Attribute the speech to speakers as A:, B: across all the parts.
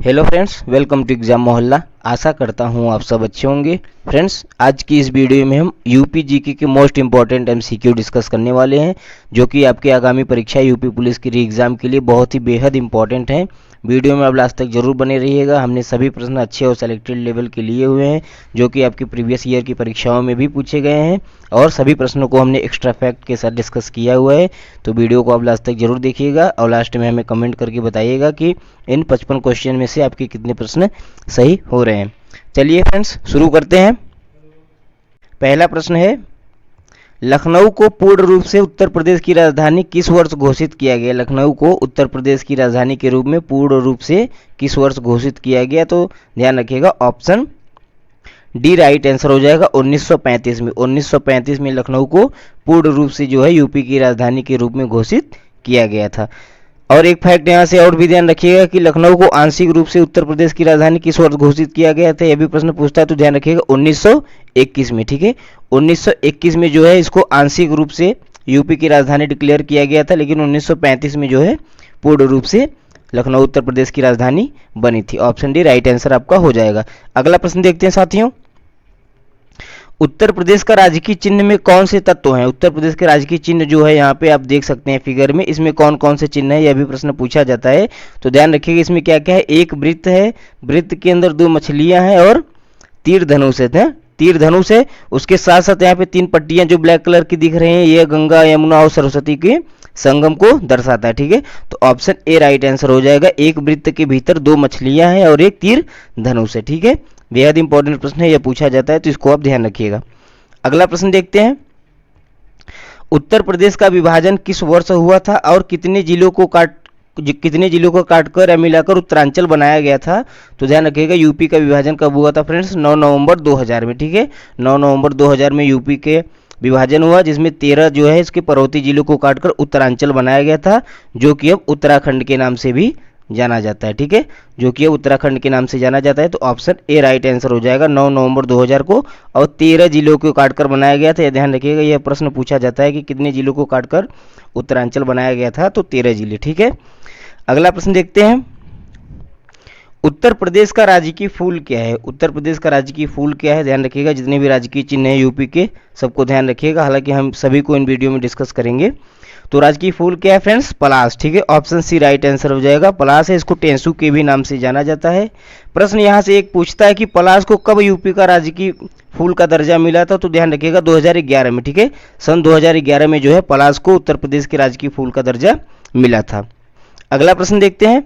A: Hello friends, welcome to exam Mohalla. आशा करता हूँ आप सब अच्छे होंगे। फ्रेंड्स, आज की इस वीडियो में हम यूपी जीके के मोस्ट इंपॉर्टेंट एमसीक्यू डिस्कस करने वाले हैं, जो कि आपके आगामी परीक्षा यूपी पुलिस की री एग्ज़ाम के लिए बहुत ही बेहद इंपॉर्टेंट हैं। वीडियो में आप लास्ट तक जरूर बने रहिएगा। हमने सभी प्रश्न अच्छे और सेलेक्टेड लेवल के लिए हुए हैं, जो कि आपकी प्रीवियस ईयर की परीक्षाओं में भी पूछे गए हैं, और सभी प्रश्नों को हमने एक्स्ट्रा फैक्ट के साथ डिस्कस किया हुआ है। तो वीडियो को आप लास्ट तक जरूर देखिएगा और लास्ट में हमें कमेंट करके बताइएगा कि इन 55 क्वेश्चन में से आपके कितने प्रश्न सही हो रहे हैं। चलिए फ्रेंड्स, शुरू करते हैं। पहला प्रश्न है, लखनऊ को पूर्ण रूप से उत्तर प्रदेश की राजधानी किस वर्ष घोषित किया गया? लखनऊ को उत्तर प्रदेश की राजधानी के रूप में पूर्ण रूप से किस वर्ष घोषित किया गया? तो ध्यान रखिएगा, ऑप्शन डी राइट आंसर हो जाएगा 1935 में। 1935 में लखनऊ को पूर्ण रूप से जो है यूपी की राजधानी के रूप में घोषित किया गया था। और एक फैक्ट यहाँ से और भी ध्यान रखिएगा कि लखनऊ को आंशिक रूप से उत्तर प्रदेश की राजधानी किस वर्ष घोषित किया गया था, यह भी प्रश्न पूछता है, तो ध्यान रखिएगा 1921 में। ठीक है, 1921 में जो है इसको आंशिक रूप से यूपी की राजधानी डिक्लेयर किया गया था, लेकिन 1935 में जो है पूर्ण रूप से लखनऊ उत्तर प्रदेश की राजधानी बनी थी। ऑप्शन डी राइट आंसर आपका हो जाएगा। अगला प्रश्न देखते हैं साथियों, उत्तर प्रदेश का राजकीय चिन्ह में कौन से तत्व हैं? उत्तर प्रदेश के राजकीय चिन्ह जो है यहाँ पे आप देख सकते हैं फिगर में, इसमें कौन कौन से चिन्ह है, यह भी प्रश्न पूछा जाता है। तो ध्यान रखिएगा, इसमें क्या क्या है, एक वृत्त है, वृत्त के अंदर दो मछलियां हैं और तीर धनुष है। तीर धनुष है, उसके साथ साथ यहाँ पे तीन पट्टियां जो ब्लैक कलर की दिख रही हैं, ये गंगा यमुना और सरस्वती के संगम को दर्शाता है। ठीक है, तो ऑप्शन ए राइट आंसर हो जाएगा। एक वृत्त के भीतर दो मछलियां हैं और एक तीर धनुष है। ठीक है, बेहद इंपॉर्टेंट प्रश्न है, यह पूछा जाता है, तो इसको आप ध्यान रखिएगा। अगला प्रश्न देखते हैं, उत्तर प्रदेश का विभाजन किस वर्ष हुआ था और कितने जिलों को काटकर या मिलाकर उत्तरांचल बनाया गया था? तो ध्यान रखिएगा, यूपी का विभाजन कब हुआ था फ्रेंड्स? 9 नवंबर 2000 में। ठीक है, 9 नवंबर 2000 में यूपी के विभाजन हुआ, जिसमें 13 जो है इसके पर्वतीय जिलों को काटकर उत्तरांचल बनाया गया था, जो कि अब उत्तराखंड के नाम से भी जाना जाता है। ठीक है, जो कि उत्तराखंड के नाम से जाना जाता है, तो ऑप्शन ए राइट आंसर हो जाएगा। 9 नवंबर 2000 को और 13 जिलों को काटकर बनाया गया था। यह ध्यान रखिएगा, यह प्रश्न पूछा जाता है कि कितने जिलों को काटकर उत्तरांचल बनाया गया था, तो 13 जिले। ठीक है, अगला प्रश्न देखते हैं, उत्तर प्रदेश का राजकीय फूल क्या है? उत्तर प्रदेश का राजकीय फूल क्या है? ध्यान रखिएगा, जितने भी राजकीय चिन्ह हैं यूपी के सबको ध्यान रखिएगा, हालांकि हम सभी को इन वीडियो में डिस्कस करेंगे। तो राजकीय फूल क्या है फ्रेंड्स? पलाश। ठीक है, ऑप्शन सी राइट आंसर हो जाएगा। पलाश है, इसको टेंसू के भी नाम से जाना जाता है। प्रश्न यहाँ से एक पूछता है कि पलाश को कब यूपी का राजकीय फूल का दर्जा मिला था? तो ध्यान रखिएगा 2011 में। ठीक है, सन 2011 में जो है पलाश को उत्तर प्रदेश के राजकीय फूल का दर्जा मिला था। अगला प्रश्न देखते हैं,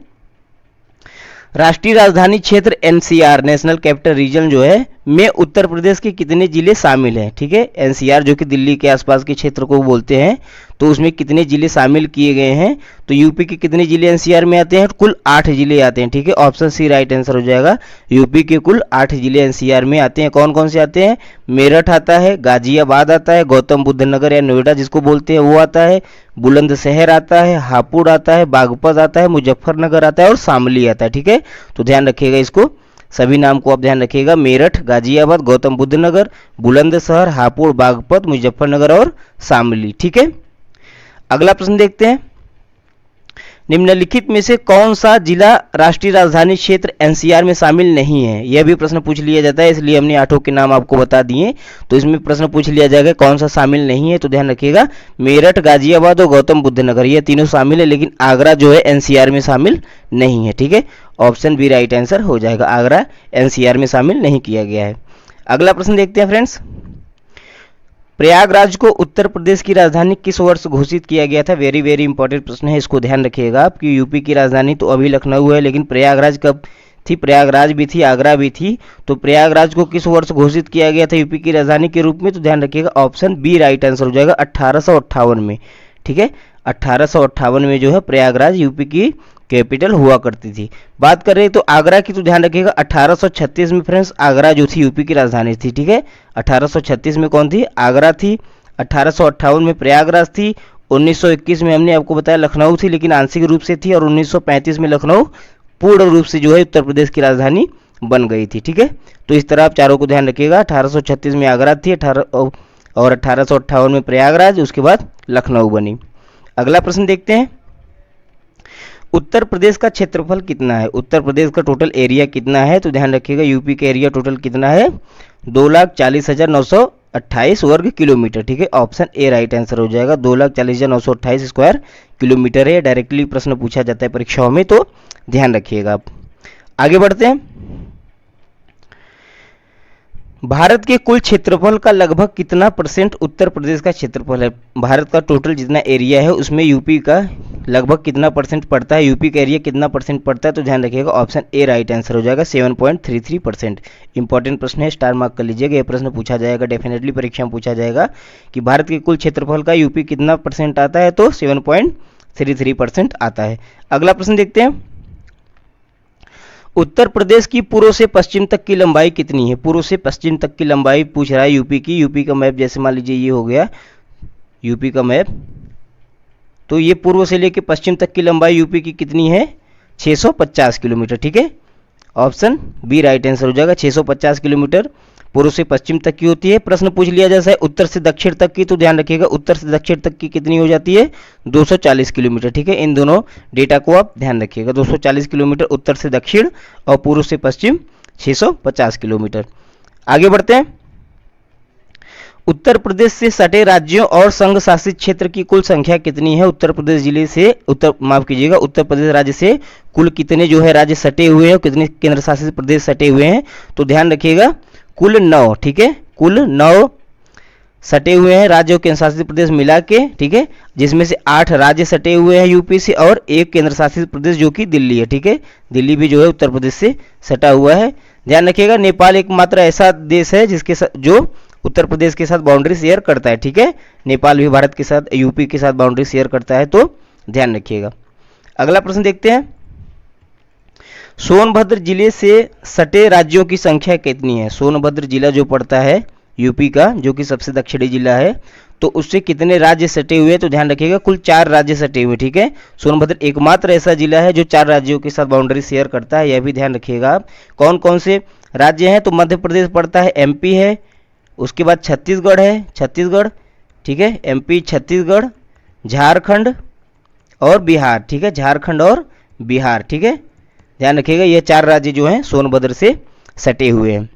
A: राष्ट्रीय राजधानी क्षेत्र एनसीआर नेशनल कैपिटल रीजन जो है में उत्तर प्रदेश के कितने जिले शामिल हैं? ठीक है, एनसीआर जो कि दिल्ली के आसपास के क्षेत्र को बोलते हैं, तो उसमें कितने जिले शामिल किए गए हैं? तो यूपी के कितने जिले एनसीआर में आते हैं? कुल 8 जिले आते हैं। ठीक है, ऑप्शन सी राइट आंसर हो जाएगा। यूपी के कुल 8 जिले एनसीआर में आते हैं। कौन कौन से आते हैं? मेरठ आता है, गाजियाबाद आता है, गौतम बुद्ध नगर या नोएडा जिसको बोलते हैं वो आता है, बुलंदशहर आता है, हापुड़ आता है, बागपत आता है, मुजफ्फरनगर आता है और शामली आता है। ठीक है, तो ध्यान रखिएगा, इसको सभी नाम को आप ध्यान रखिएगा, मेरठ, गाजियाबाद, गौतम बुद्ध नगर, बुलंदशहर, हापुड़, बागपत, मुजफ्फरनगर और शामली। ठीक है, अगला प्रश्न देखते हैं, निम्नलिखित में से कौन सा जिला राष्ट्रीय राजधानी क्षेत्र एनसीआर में शामिल नहीं है? यह भी प्रश्न पूछ लिया जाता है, इसलिए हमने 8 के नाम आपको बता दिए। तो इसमें प्रश्न पूछ लिया जाएगा कौन सा शामिल नहीं है, तो ध्यान रखिएगा मेरठ, गाजियाबाद और गौतम बुद्ध नगर ये तीनों शामिल है, लेकिन आगरा जो है एनसीआर में शामिल नहीं है। ठीक है, ऑप्शन बी राइट आंसर हो जाएगा, आगरा एनसीआर में शामिल नहीं किया गया है। अगला प्रश्न देखते हैं फ्रेंड्स, प्रयागराज को उत्तर प्रदेश की राजधानी किस वर्ष घोषित किया गया था? वेरी वेरी इंपॉर्टेंट प्रश्न है, इसको ध्यान रखिएगा आप कि यूपी की राजधानी तो अभी लखनऊ है, लेकिन प्रयागराज कब थी? प्रयागराज भी थी, आगरा भी थी, तो प्रयागराज को किस वर्ष घोषित किया गया था यूपी की राजधानी के रूप में? तो ध्यान रखिएगा, ऑप्शन बी राइट आंसर हो जाएगा, 1858 में। ठीक है, 1858 में जो है प्रयागराज यूपी की कैपिटल हुआ करती थी। बात करें तो आगरा की, तो ध्यान रखिएगा 1836 में फ्रेंड्स आगरा जो थी यूपी की राजधानी थी। ठीक है, 1836 में कौन थी? आगरा थी। 1858 में प्रयागराज थी। 1921 में हमने आपको बताया लखनऊ थी, लेकिन आंशिक रूप से थी, और 1935 में लखनऊ पूर्ण रूप से जो है उत्तर प्रदेश की राजधानी बन गई थी। ठीक है, तो इस तरह आप चारों को ध्यान रखिएगा, 1836 में आगरा थी, और 1858 में प्रयागराज, उसके बाद लखनऊ बनी। अगला प्रश्न देखते हैं, उत्तर प्रदेश का क्षेत्रफल कितना है, उत्तर प्रदेश का टोटल एरिया कितना है, तो ध्यान रखिएगा यूपी का एरिया टोटल कितना है 2,40,928 वर्ग किलोमीटर। ठीक है, ऑप्शन ए राइट आंसर हो जाएगा। 2,40,928 स्क्वायर किलोमीटर है। डायरेक्टली प्रश्न पूछा जाता है परीक्षाओं में, तो ध्यान रखिएगा आप। आगे बढ़ते हैं। भारत के कुल क्षेत्रफल का लगभग कितना परसेंट उत्तर प्रदेश का क्षेत्रफल है। भारत का टोटल जितना एरिया है उसमें यूपी का लगभग कितना परसेंट पड़ता है, यूपी का एरिया कितना परसेंट पड़ता है, तो ध्यान रखिएगा ऑप्शन ए राइट आंसर हो जाएगा 7.33%। इंपॉर्टेंट प्रश्न है, स्टार मार्क कर लीजिएगा। यह प्रश्न पूछा जाएगा, डेफिनेटली परीक्षा में पूछा जाएगा कि भारत के कुल क्षेत्रफल का यूपी कितना परसेंट आता है, तो 7.33% आता है। अगला प्रश्न देखते हैं। उत्तर प्रदेश की पूर्व से पश्चिम तक की लंबाई कितनी है। पूर्व से पश्चिम तक की लंबाई पूछ रहा है यूपी की। यूपी का मैप जैसे मान लीजिए ये हो गया यूपी का मैप, तो ये पूर्व से लेकर पश्चिम तक की लंबाई यूपी की कितनी है 650 किलोमीटर। ठीक है, ऑप्शन बी राइट आंसर हो जाएगा। 650 किलोमीटर पूर्व से पश्चिम तक की होती है। प्रश्न पूछ लिया जैसा है उत्तर से दक्षिण तक की, तो ध्यान रखिएगा उत्तर से दक्षिण तक की कितनी हो जाती है 240 किलोमीटर। ठीक है, इन दोनों डेटा को आप ध्यान रखिएगा। 240 किलोमीटर उत्तर से दक्षिण और पूर्व से पश्चिम 650 किलोमीटर। आगे बढ़ते हैं। उत्तर प्रदेश से सटे राज्यों और संघ शासित क्षेत्र की कुल संख्या कितनी है। उत्तर प्रदेश जिले से उत्तर प्रदेश राज्य से कुल कितने जो है राज्य सटे हुए हैं, कितने केंद्र शासित प्रदेश सटे हुए हैं, तो ध्यान रखिएगा कुल 9। ठीक है, कुल 9 सटे हुए हैं राज्य और केंद्र शासित प्रदेश मिला के। ठीक है, जिसमें से 8 राज्य सटे हुए हैं यूपी से और 1 केंद्र शासित प्रदेश जो कि दिल्ली है। ठीक है, दिल्ली भी जो है उत्तर प्रदेश से सटा हुआ है। ध्यान रखिएगा नेपाल एकमात्र ऐसा देश है जिसके साथ जो उत्तर प्रदेश के साथ बाउंड्री शेयर करता है। ठीक है, नेपाल भी भारत के साथ यूपी के साथ बाउंड्री शेयर करता है, तो ध्यान रखिएगा। अगला प्रश्न देखते हैं। सोनभद्र जिले से सटे राज्यों की संख्या कितनी है। सोनभद्र जिला जो पड़ता है यूपी का, जो कि सबसे दक्षिणी जिला है, तो उससे कितने राज्य सटे हुए, तो ध्यान रखिएगा कुल 4 राज्य सटे हुए। ठीक है, सोनभद्र एकमात्र ऐसा जिला है जो 4 राज्यों के साथ बाउंड्री शेयर करता है, यह भी ध्यान रखिएगा आप। कौन कौन से राज्य हैं, तो मध्य प्रदेश पड़ता है, एमपी है, उसके बाद छत्तीसगढ़ है, छत्तीसगढ़। ठीक है, एमपी, छत्तीसगढ़, झारखंड और बिहार। ठीक है, झारखंड और बिहार। ठीक है, ध्यान रखिएगा ये 4 राज्य जो हैं सोनभद्र से सटे हुए हैं।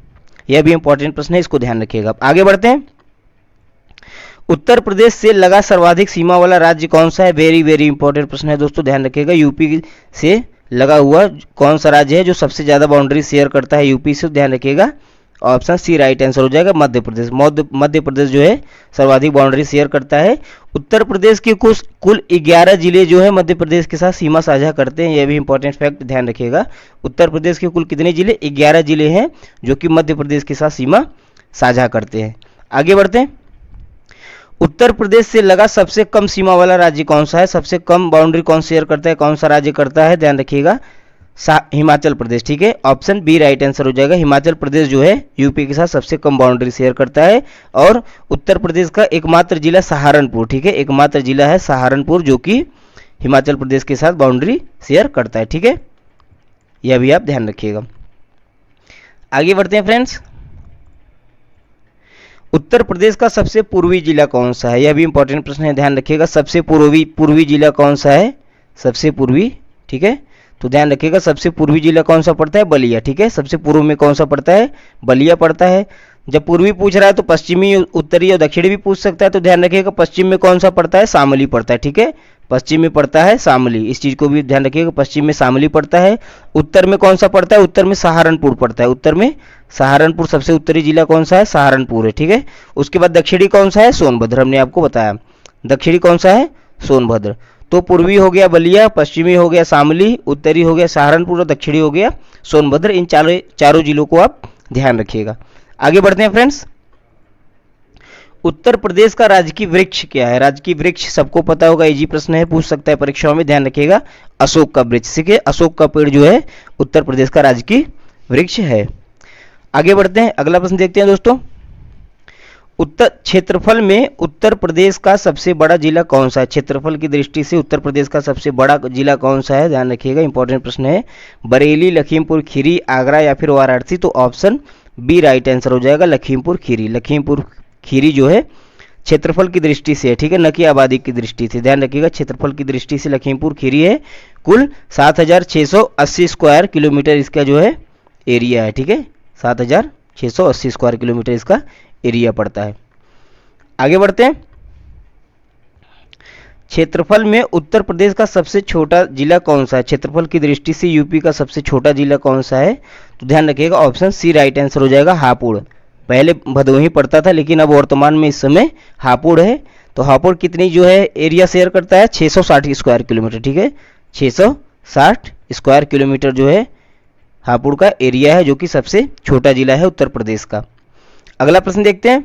A: यह भी इंपॉर्टेंट प्रश्न है, इसको ध्यान रखिएगा। आगे बढ़ते हैं। उत्तर प्रदेश से लगा सर्वाधिक सीमा वाला राज्य कौन सा है। वेरी वेरी इंपॉर्टेंट प्रश्न है दोस्तों, ध्यान रखिएगा। यूपी से लगा हुआ कौन सा राज्य है जो सबसे ज़्यादा बाउंड्री शेयर करता है यूपी से, ध्यान रखिएगा ऑप्शन सी राइट आंसर हो जाएगा मध्य प्रदेश। मध्य प्रदेश जो है सर्वाधिक बाउंड्री शेयर करता है। उत्तर प्रदेश के कुल 11 जिले जो है मध्य प्रदेश के साथ सीमा साझा करते हैं, यह भी इंपॉर्टेंट फैक्ट ध्यान रखिएगा। उत्तर प्रदेश के कुल कितने जिले, 11 जिले हैं जो कि मध्य प्रदेश के साथ सीमा साझा करते हैं। आगे बढ़ते हैं। उत्तर प्रदेश से लगा सबसे कम सीमा वाला राज्य कौन सा है। सबसे कम बाउंड्री कौन शेयर करता है, कौन सा राज्य करता है, ध्यान रखिएगा हिमाचल प्रदेश। ठीक है, ऑप्शन बी राइट आंसर हो जाएगा। हिमाचल प्रदेश जो है यूपी के साथ सबसे कम बाउंड्री शेयर करता है। और उत्तर प्रदेश का एकमात्र जिला सहारनपुर, ठीक है, एकमात्र जिला है सहारनपुर जो कि हिमाचल प्रदेश के साथ बाउंड्री शेयर करता है। ठीक है, यह भी आप ध्यान रखिएगा। आगे बढ़ते हैं फ्रेंड्स। उत्तर प्रदेश का सबसे पूर्वी जिला कौन सा है, यह भी इंपॉर्टेंट प्रश्न है, ध्यान रखिएगा। सबसे पूर्वी जिला कौन सा है, सबसे पूर्वी। ठीक है, तो ध्यान रखिएगा सबसे पूर्वी जिला कौन सा पड़ता है, बलिया। ठीक है, सबसे पूर्व में कौन सा पड़ता है, बलिया पड़ता है। जब पूर्वी पूछ रहा है तो पश्चिमी, उत्तरी और दक्षिणी भी पूछ सकता है, तो ध्यान रखिएगा पश्चिम में कौन सा पड़ता है, शामली पड़ता है। ठीक है, पश्चिम में पड़ता है शामली, इस चीज को भी ध्यान रखिएगा, पश्चिम में शामली पड़ता है। उत्तर में कौन सा पड़ता है, उत्तर में सहारनपुर पड़ता है। उत्तर में सहारनपुर, सबसे उत्तरी जिला कौन सा है, सहारनपुर है। ठीक है, उसके बाद दक्षिणी कौन सा है, सोनभद्र, हमने आपको बताया दक्षिणी कौन सा है, सोनभद्र। तो पूर्वी हो गया बलिया, पश्चिमी हो गया शामली, उत्तरी हो गया सहारनपुर और दक्षिणी हो गया सोनभद्र। इन चारों जिलों को आप ध्यान रखिएगा। आगे बढ़ते हैं फ्रेंड्स। उत्तर प्रदेश का राजकीय वृक्ष क्या है। राजकीय वृक्ष सबको पता होगा, इजी प्रश्न है, पूछ सकता है परीक्षाओं में, ध्यान रखिएगा अशोक का वृक्ष। ठीक है, अशोक का पेड़ जो है उत्तर प्रदेश का राजकीय वृक्ष है। आगे बढ़ते हैं, अगला प्रश्न देखते हैं दोस्तों। उत्तर क्षेत्रफल में उत्तर प्रदेश का सबसे बड़ा जिला कौन सा है। क्षेत्रफल की दृष्टि से उत्तर प्रदेश का सबसे बड़ा जिला कौन सा है, ध्यान रखिएगा, इंपॉर्टेंट प्रश्न है। बरेली, लखीमपुर खीरी, आगरा या फिर वाराणसी, तो ऑप्शन बी राइट आंसर हो जाएगा लखीमपुर खीरी। लखीमपुर खीरी जो है क्षेत्रफल की दृष्टि से है, ठीक है, न कि आबादी की दृष्टि से। ध्यान रखिएगा, क्षेत्रफल की दृष्टि से लखीमपुर खीरी है। कुल 7,680 स्क्वायर किलोमीटर इसका जो है एरिया है, ठीक है, 7,680 स्क्वायर किलोमीटर इसका एरिया पड़ता है। आगे बढ़ते हैं। क्षेत्रफल में उत्तर प्रदेश का सबसे छोटा जिला कौन सा है? क्षेत्रफल की दृष्टि से यूपी का सबसे छोटा जिला कौन सा है? तो ध्यान रखिएगा, ऑप्शन सी राइट आंसर हो जाएगा, हापुड़। पहले भदोही पड़ता था, लेकिन अब वर्तमान में इस समय हापुड़ है। तो हापुड़ कितनी जो है एरिया शेयर करता है? 660 स्क्वायर किलोमीटर, ठीक है, 660 स्क्वायर किलोमीटर जो है हापुड़ का एरिया है, जो कि सबसे छोटा जिला है उत्तर प्रदेश का। अगला प्रश्न देखते हैं।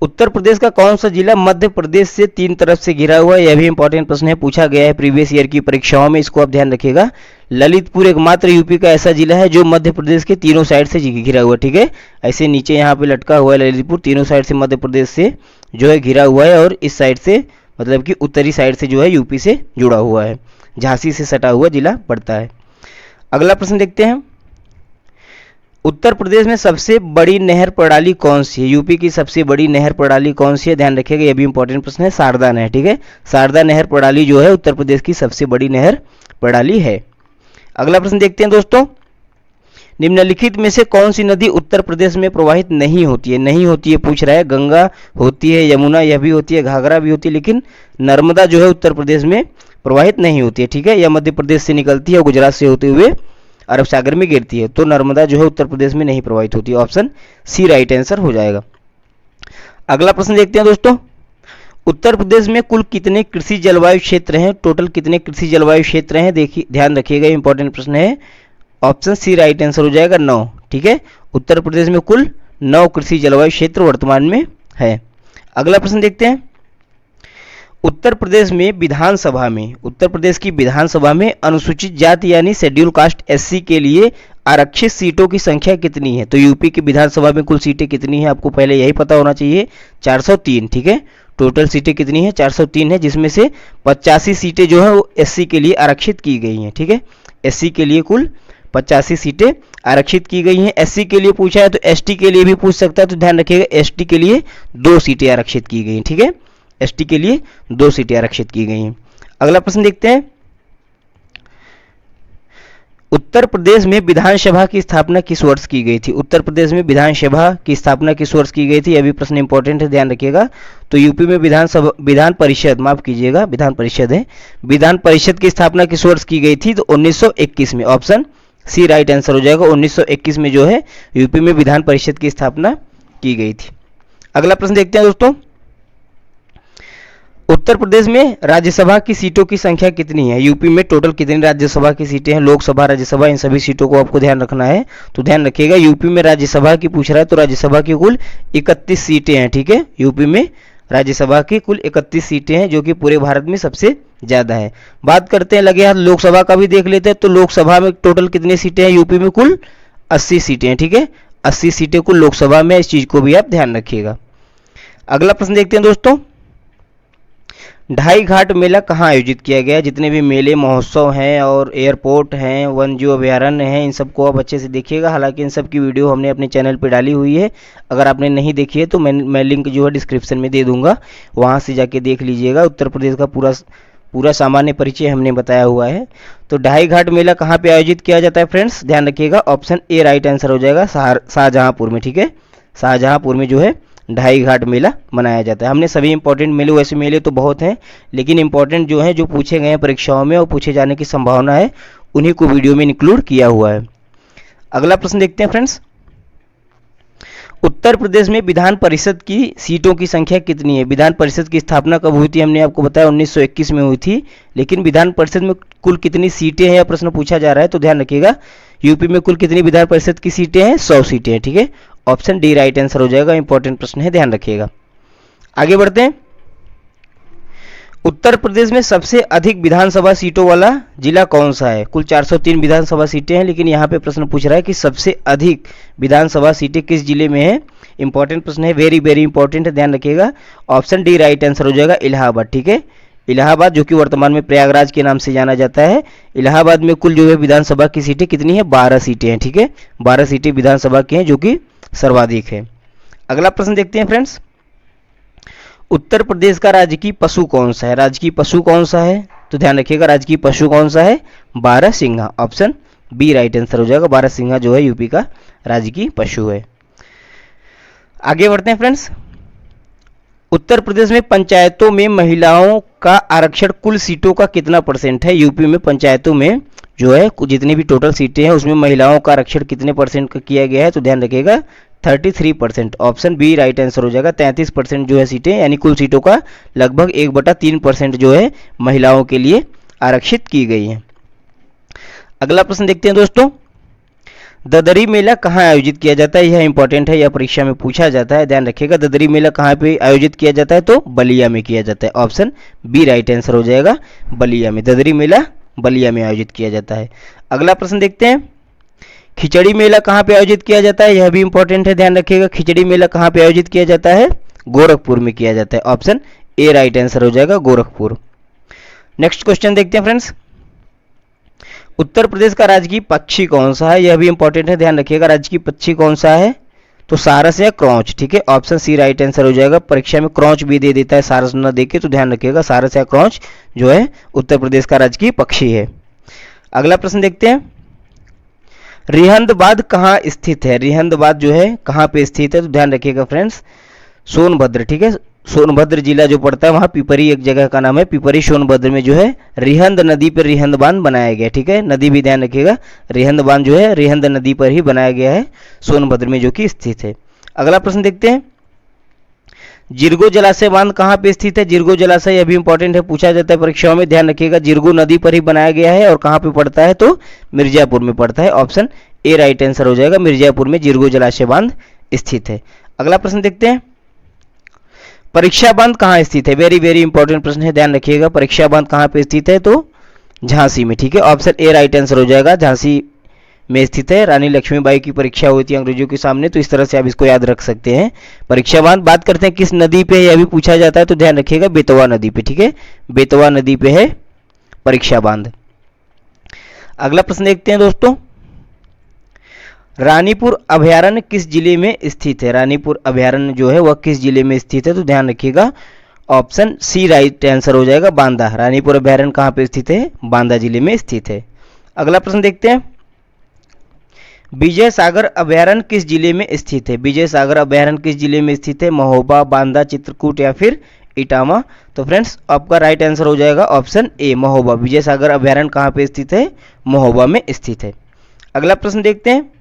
A: उत्तर प्रदेश का कौन सा जिला मध्य प्रदेश से 3 तरफ से घिरा हुआ है? यह भी इंपॉर्टेंट प्रश्न है, पूछा गया है प्रीवियस ईयर की परीक्षाओं में, इसको आप ध्यान रखिएगा। ललितपुर एकमात्र यूपी का ऐसा जिला है जो मध्य प्रदेश के तीनों साइड से घिरा हुआ है, ठीक है, ऐसे नीचे यहाँ पे लटका हुआ है ललितपुर, तीनों साइड से मध्य प्रदेश से जो है घिरा हुआ है, और इस साइड से मतलब कि उत्तरी साइड से जो है यूपी से जुड़ा हुआ है, झांसी से सटा हुआ जिला पड़ता है। अगला प्रश्न देखते हैं। उत्तर प्रदेश में सबसे बड़ी नहर प्रणाली कौन सी है? यूपी की सबसे बड़ी नहर प्रणाली कौन सी है? ध्यान रखिएगा, यह भी इंपॉर्टेंट प्रश्न है, शारदा नहर, ठीक है, शारदा नहर प्रणाली जो है उत्तर प्रदेश की सबसे बड़ी नहर प्रणाली है। अगला प्रश्न देखते हैं दोस्तों। निम्नलिखित में से कौन सी नदी उत्तर प्रदेश में प्रवाहित नहीं होती है? नहीं होती है पूछ रहा है। गंगा होती है, यमुना यह भी होती है, घाघरा भी होती है, लेकिन नर्मदा जो है उत्तर प्रदेश में प्रवाहित नहीं होती है, ठीक है, यह मध्य प्रदेश से निकलती है, गुजरात से होते हुए अरब सागर में गिरती है, तो नर्मदा जो है उत्तर प्रदेश में नहीं प्रवाहित होती है। ऑप्शन सी राइट आंसर हो जाएगा। अगला प्रश्न देखते हैं दोस्तों। उत्तर प्रदेश में कुल कितने कृषि जलवायु क्षेत्र हैं? टोटल कितने कृषि जलवायु क्षेत्र हैं? देखिए ध्यान रखिएगा, इंपॉर्टेंट प्रश्न है, ऑप्शन सी राइट आंसर हो जाएगा, 9, ठीक है, उत्तर प्रदेश में कुल 9 कृषि जलवायु क्षेत्र वर्तमान में है। अगला प्रश्न देखते हैं। उत्तर प्रदेश की विधानसभा में अनुसूचित जाति यानी शेड्यूल कास्ट एससी के लिए आरक्षित सीटों की संख्या कितनी है? तो यूपी की विधानसभा में कुल सीटें कितनी है आपको पहले यही पता होना चाहिए, 403, ठीक है, टोटल सीटें कितनी है? 403 है, जिसमें से 85 सीटें जो है वो एससी के लिए आरक्षित की गई हैं, ठीक है, एससी के लिए कुल 85 सीटें आरक्षित की गई हैं। एससी के लिए पूछा है तो एसटी के लिए भी पूछ सकता है, तो ध्यान रखिएगा एसटी के लिए 2 सीटें आरक्षित की गई हैं, ठीक है, एसटी के लिए 2 सीटें आरक्षित की गई हैं। अगला प्रश्न देखते हैं। उत्तर प्रदेश में विधानसभा की स्थापना किस वर्ष की गई थी? उत्तर प्रदेश में विधानसभा की स्थापना किस वर्ष की गई थी? यह भी प्रश्न इंपॉर्टेंट है, ध्यान रखिएगा। तो यूपी में विधान परिषद है, विधान परिषद की स्थापना किस वर्ष की गई थी? तो 1921 में, ऑप्शन सी राइट आंसर हो जाएगा, 1921 में जो है यूपी में विधान परिषद की स्थापना की गई थी। अगला प्रश्न देखते हैं दोस्तों। उत्तर प्रदेश में राज्यसभा की सीटों की संख्या कितनी है? यूपी में टोटल कितनी राज्यसभा की सीटें हैं? लोकसभा, राज्यसभा, इन सभी सीटों को आपको ध्यान रखना है। तो ध्यान रखिएगा, यूपी में राज्यसभा की पूछ रहा है तो राज्यसभा की कुल 31 सीटें हैं, ठीक है, यूपी में राज्यसभा की कुल 31 सीटें हैं, जो कि पूरे भारत में सबसे ज़्यादा है। बात करते हैं लगे हाथ लोकसभा का भी देख लेते हैं। तो लोकसभा में टोटल कितनी सीटें हैं? यूपी में कुल 80 सीटें हैं, ठीक है, 80 सीटें कुल लोकसभा में, इस चीज़ को भी आप ध्यान रखिएगा। अगला प्रश्न देखते हैं दोस्तों। ढाई घाट मेला कहाँ आयोजित किया गया? जितने भी मेले महोत्सव हैं और एयरपोर्ट हैं, वन्यजीव अभयारण्य हैं, इन सबको आप अच्छे से देखिएगा। हालांकि इन सब की वीडियो हमने अपने चैनल पर डाली हुई है, अगर आपने नहीं देखी है तो मैं लिंक जो है डिस्क्रिप्शन में दे दूंगा, वहाँ से जाके देख लीजिएगा। उत्तर प्रदेश का पूरा सामान्य परिचय हमने बताया हुआ है। तो ढाई घाट मेला कहाँ पे आयोजित किया जाता है फ्रेंड्स? ध्यान रखिएगा, ऑप्शन ए राइट आंसर हो जाएगा, शाहजहाँपुर में, ठीक है, शाहजहाँपुर में जो है ढाई घाट मेला मनाया जाता है। हमने सभी इंपॉर्टेंट मेले, वैसे मेले तो बहुत हैं, लेकिन इंपॉर्टेंट जो हैं जो पूछे गए हैं परीक्षाओं में और पूछे जाने की संभावना है, उन्हीं को वीडियो में इंक्लूड किया हुआ है। अगला प्रश्न देखते हैं फ्रेंड्स। उत्तर प्रदेश में विधान परिषद की सीटों की संख्या कितनी है? विधान परिषद की स्थापना कब हुई थी? हमने आपको बताया 1921 में हुई थी, लेकिन विधान परिषद में कुल कितनी सीटें हैं यह प्रश्न पूछा जा रहा है। तो ध्यान रखिएगा, यूपी में कुल कितनी विधान परिषद की सीटें हैं? 100 सीटें हैं, ठीक है, ऑप्शन डी राइट आंसर हो जाएगा, इंपॉर्टेंट प्रश्न है, ध्यान रखिएगा। आगे बढ़ते हैं। उत्तर प्रदेश में सबसे अधिक विधानसभा सीटों वाला जिला कौन सा है? कुल 403 विधानसभा सीटें हैं, लेकिन यहाँ पे प्रश्न पूछ रहा है कि सबसे अधिक विधानसभा सीटें किस जिले में है। इंपॉर्टेंट प्रश्न है, वेरी वेरी इंपॉर्टेंट है, ध्यान रखिएगा, ऑप्शन डी राइट आंसर हो जाएगा, इलाहाबाद, ठीक है, इलाहाबाद, जो कि वर्तमान में प्रयागराज के नाम से जाना जाता है। इलाहाबाद में कुल जो है विधानसभा की सीटें कितनी है? 12 सीटें हैं, ठीक है, 12 सीटें विधानसभा की हैं, जो कि सर्वाधिक है। अगला प्रश्न देखते हैं फ्रेंड्स। उत्तर प्रदेश का राजकीय पशु कौन सा है? राजकीय पशु कौन सा है? तो ध्यान रखिएगा, राजकीय पशु कौन सा है? बारहसिंघा। ऑप्शन बी राइट आंसर हो जाएगा। बारहसिंघा जो है यूपी का राजकीय पशु है। आगे बढ़ते हैं फ्रेंड्स। उत्तर प्रदेश में पंचायतों में महिलाओं का आरक्षण कुल सीटों का कितना परसेंट है? यूपी में पंचायतों में जो है जितनी भी टोटल सीटें हैं उसमें महिलाओं का आरक्षण कितने परसेंट का किया गया है? तो ध्यान रखिएगा 33%। ऑप्शन बी राइट आंसर हो जाएगा। 33% जो है सीटें, यानी कुल सीटों का लगभग 1/3% जो है महिलाओं के लिए आरक्षित की गई है। अगला प्रश्न देखते हैं दोस्तों। ददरी मेला कहाँ आयोजित किया जाता है? यह इंपॉर्टेंट है, यह परीक्षा में पूछा जाता है, ध्यान रखिएगा। ददरी मेला कहाँ पे आयोजित किया जाता है? तो बलिया में किया जाता है। ऑप्शन बी राइट आंसर हो जाएगा, बलिया में। ददरी मेला बलिया में आयोजित किया जाता है। अगला प्रश्न देखते हैं। खिचड़ी मेला कहाँ पे आयोजित किया जाता है? यह भी इंपॉर्टेंट है, ध्यान रखिएगा। खिचड़ी मेला कहाँ पे आयोजित किया जाता है? गोरखपुर में किया जाता है। ऑप्शन ए राइट आंसर हो जाएगा, गोरखपुर। नेक्स्ट क्वेश्चन देखते हैं फ्रेंड्स। उत्तर प्रदेश का राजकीय पक्षी कौन सा है? यह भी इंपॉर्टेंट है, ध्यान रखिएगा। राजकीय पक्षी कौन सा है? तो सारस या क्रॉच, ठीक है। ऑप्शन सी राइट आंसर हो जाएगा। परीक्षा में क्रॉच भी दे देता है, सारस न देके, तो ध्यान रखिएगा सारस या क्रॉच जो है उत्तर प्रदेश का राजकीय पक्षी है। अगला प्रश्न देखते हैं। रिहंद कहाँ स्थित है? रिहंद जो है कहाँ पे स्थित है? तो ध्यान रखिएगा फ्रेंड्स, सोनभद्र, ठीक है। सोनभद्र जिला जो पड़ता है वहाँ पिपरी एक जगह का नाम है, पिपरी सोनभद्र में जो है रिहंद नदी पर रिहंद बांध बनाया गया, ठीक है। नदी भी ध्यान रखिएगा, रिहंद बांध जो है रिहंद नदी पर ही बनाया गया है, सोनभद्र में जो कि स्थित है। अगला प्रश्न देखते हैं। जिरगो जलाशय बांध कहाँ पे स्थित है? जिरगो जलाशय यह भी इंपॉर्टेंट है, पूछा जाता है परीक्षाओं में, ध्यान रखिएगा। जिरगो नदी पर ही बनाया गया है और कहाँ पे पड़ता है? तो मिर्जापुर में पड़ता है। ऑप्शन ए राइट आंसर हो जाएगा, मिर्जापुर में जिरगो जलाशय बांध स्थित है। अगला प्रश्न देखते हैं। परीक्षा बांध कहाँ स्थित है? वेरी वेरी इंपॉर्टेंट प्रश्न है, ध्यान रखिएगा। परीक्षा बांध कहाँ पे स्थित है? तो झांसी में, ठीक है। ऑप्शन ए राइट आंसर हो जाएगा, झांसी में स्थित है। रानी लक्ष्मीबाई की परीक्षा हुई थी अंग्रेजों के सामने, तो इस तरह से आप इसको याद रख सकते हैं। परीक्षा बांध बात करते हैं किस नदी पे है, यह भी पूछा जाता है, तो ध्यान रखिएगा बेतवा नदी पे, ठीक है। बेतवा नदी पे है परीक्षा बांध। अगला प्रश्न देखते हैं दोस्तों। रानीपुर अभयारण्य किस जिले में स्थित है? रानीपुर अभयारण्य जो है वह किस जिले में स्थित है? तो ध्यान रखिएगा ऑप्शन सी राइट आंसर हो जाएगा, बांदा। रानीपुर अभयारण्य कहाँ पे स्थित है? बांदा जिले में स्थित है। अगला प्रश्न देखते हैं। विजय सागर अभयारण्य किस जिले में स्थित है? विजय सागर अभयारण्य किस जिले में स्थित है? महोबा, बांदा, चित्रकूट या फिर इटावा? तो फ्रेंड्स आपका राइट आंसर हो जाएगा ऑप्शन ए, महोबा। विजय सागर अभयारण्य कहाँ पे स्थित है? महोबा में स्थित है। अगला प्रश्न देखते हैं।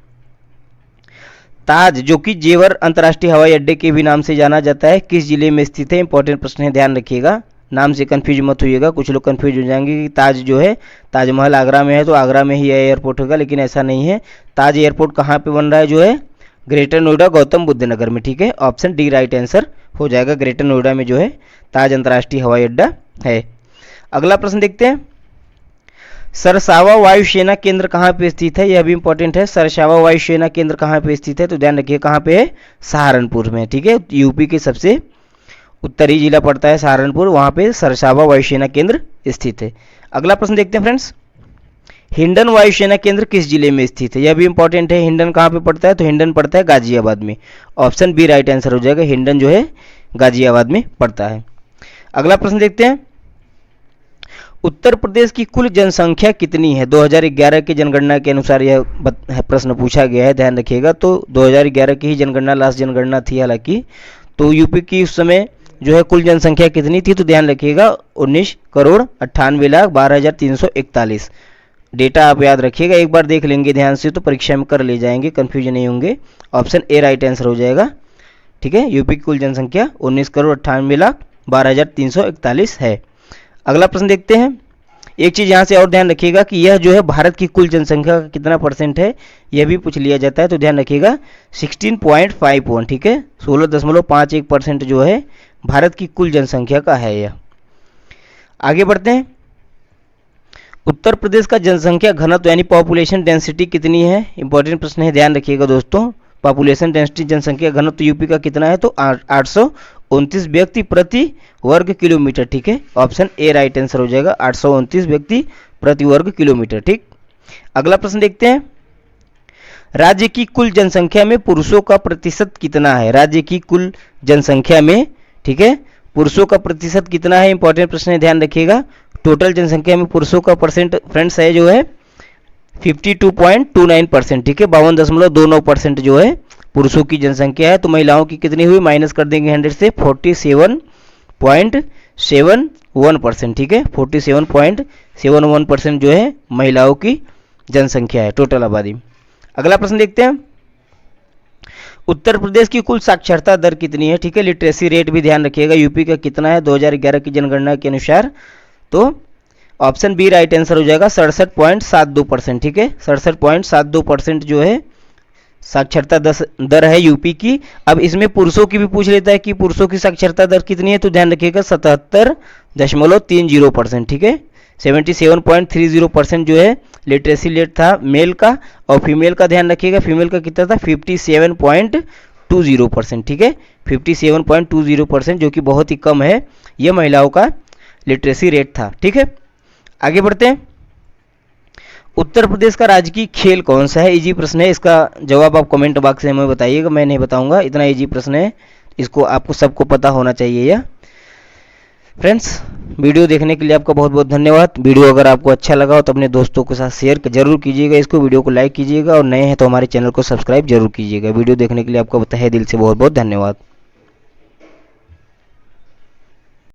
A: ताज जो कि जेवर अंतर्राष्ट्रीय हवाई अड्डे के भी नाम से जाना जाता है, किस जिले में स्थित है? इंपॉर्टेंट प्रश्न है, ध्यान रखिएगा, नाम से कंफ्यूज मत होइएगा। कुछ लोग कंफ्यूज हो जाएंगे कि ताज जो है ताजमहल आगरा में है तो आगरा में ही एयरपोर्ट होगा, लेकिन ऐसा नहीं है। ताज एयरपोर्ट कहाँ पे बन रहा है? जो है ग्रेटर नोएडा गौतम बुद्ध नगर में, ठीक है। ऑप्शन डी राइट आंसर हो जाएगा, ग्रेटर नोएडा में जो है ताज अंतर्राष्ट्रीय हवाई अड्डा है। अगला प्रश्न देखते हैं। सरसावा वायुसेना केंद्र कहाँ पे स्थित है? यह भी इंपॉर्टेंट है। सरसावा वायुसेना केंद्र कहाँ पे स्थित है? तो ध्यान रखिए कहाँ पे है? सहारनपुर में, ठीक है। यूपी के सबसे उत्तरी जिला पड़ता है सहारनपुर, वहाँ पे सरसावा वायुसेना केंद्र स्थित है। अगला प्रश्न देखते हैं फ्रेंड्स। हिंडन वायुसेना केंद्र किस जिले में स्थित है? यह भी इंपॉर्टेंट है। हिंडन कहाँ पे पड़ता है? तो हिंडन पड़ता है गाजियाबाद में। ऑप्शन बी राइट आंसर हो जाएगा, हिंडन जो है गाजियाबाद में पड़ता है। अगला प्रश्न देखते हैं। उत्तर प्रदेश की कुल जनसंख्या कितनी है? 2011 की जनगणना के अनुसार यह प्रश्न पूछा गया है, ध्यान रखिएगा। तो 2011 की ही जनगणना लास्ट जनगणना थी हालांकि। तो यूपी की उस समय जो है कुल जनसंख्या कितनी थी? तो ध्यान रखिएगा 19,98,12,341। डेटा आप याद रखिएगा, एक बार देख लेंगे ध्यान से तो परीक्षा में कर ले जाएंगे, कंफ्यूजन नहीं होंगे। ऑप्शन ए राइट आंसर हो जाएगा, ठीक है। यूपी की कुल जनसंख्या 19,98,12,341 है। अगला प्रश्न देखते हैं। एक चीज़ यहाँ से और ध्यान रखिएगा कि यह जो है भारत की कुल जनसंख्या का कितना परसेंट है, यह भी पूछ लिया जाता है, तो ध्यान रखिएगा 16.51, ठीक है। 16.51% जो है भारत की कुल जनसंख्या का है यह। आगे बढ़ते हैं। उत्तर प्रदेश का जनसंख्या घनत्व यानी पॉपुलेशन डेंसिटी कितनी है? इंपॉर्टेंट प्रश्न है, ध्यान रखिएगा दोस्तों। पॉपुलेशन डेंसिटी जनसंख्या घनत्व यूपी का कितना है? तो 829 व्यक्ति प्रति वर्ग किलोमीटर, ठीक है। ऑप्शन ए राइट आंसर हो जाएगा, 829 व्यक्ति प्रति वर्ग किलोमीटर, ठीक। अगला प्रश्न देखते हैं। राज्य की कुल जनसंख्या में पुरुषों का प्रतिशत कितना है? राज्य की कुल जनसंख्या में, ठीक है, पुरुषों का प्रतिशत कितना है, इंपॉर्टेंट प्रश्न है, ध्यान रखिएगा। टोटल जनसंख्या में पुरुषों का परसेंट फ्रेंड्स है जो है 52.29%, ठीक है, 52.29% जो है पुरुषों की जनसंख्या है। तो महिलाओं की कितनी हुई, माइनस कर देंगे 100 से, 47.71%, ठीक है, 47.71% जो है महिलाओं की जनसंख्या है, टोटल आबादी। अगला प्रश्न देखते हैं, उत्तर प्रदेश की कुल साक्षरता दर कितनी है, ठीक है, लिटरेसी रेट भी ध्यान रखिएगा, यूपी का कितना है 2011 की जनगणना के अनुसार। तो ऑप्शन बी राइट आंसर हो जाएगा 67.72%, ठीक है, 67.72% जो है साक्षरता दर है यूपी की। अब इसमें पुरुषों की भी पूछ लेता है कि पुरुषों की साक्षरता दर कितनी है, तो ध्यान रखिएगा 77.30%, ठीक है, 77.30% जो है लिटरेसी रेट था मेल का। और फीमेल का ध्यान रखिएगा, फीमेल का कितना था 57.20%, ठीक है, 57.20% जो कि बहुत ही कम है, यह महिलाओं का लिटरेसी रेट था, ठीक है। आगे बढ़ते हैं, उत्तर प्रदेश का राजकीय खेल कौन सा है, इजी प्रश्न है, इसका जवाब आप कमेंट बॉक्स में हमें बताइएगा, मैं नहीं बताऊंगा, इतना इजी प्रश्न है, इसको आपको सबको पता होना चाहिए यह। फ्रेंड्स, वीडियो देखने के लिए आपका बहुत बहुत धन्यवाद। वीडियो अगर आपको अच्छा लगा हो तो अपने दोस्तों के साथ शेयर जरूर कीजिएगा, इसको वीडियो को लाइक कीजिएगा, और नए हैं तो हमारे चैनल को सब्सक्राइब जरूर कीजिएगा। वीडियो देखने के लिए आपका तहे दिल से बहुत बहुत धन्यवाद।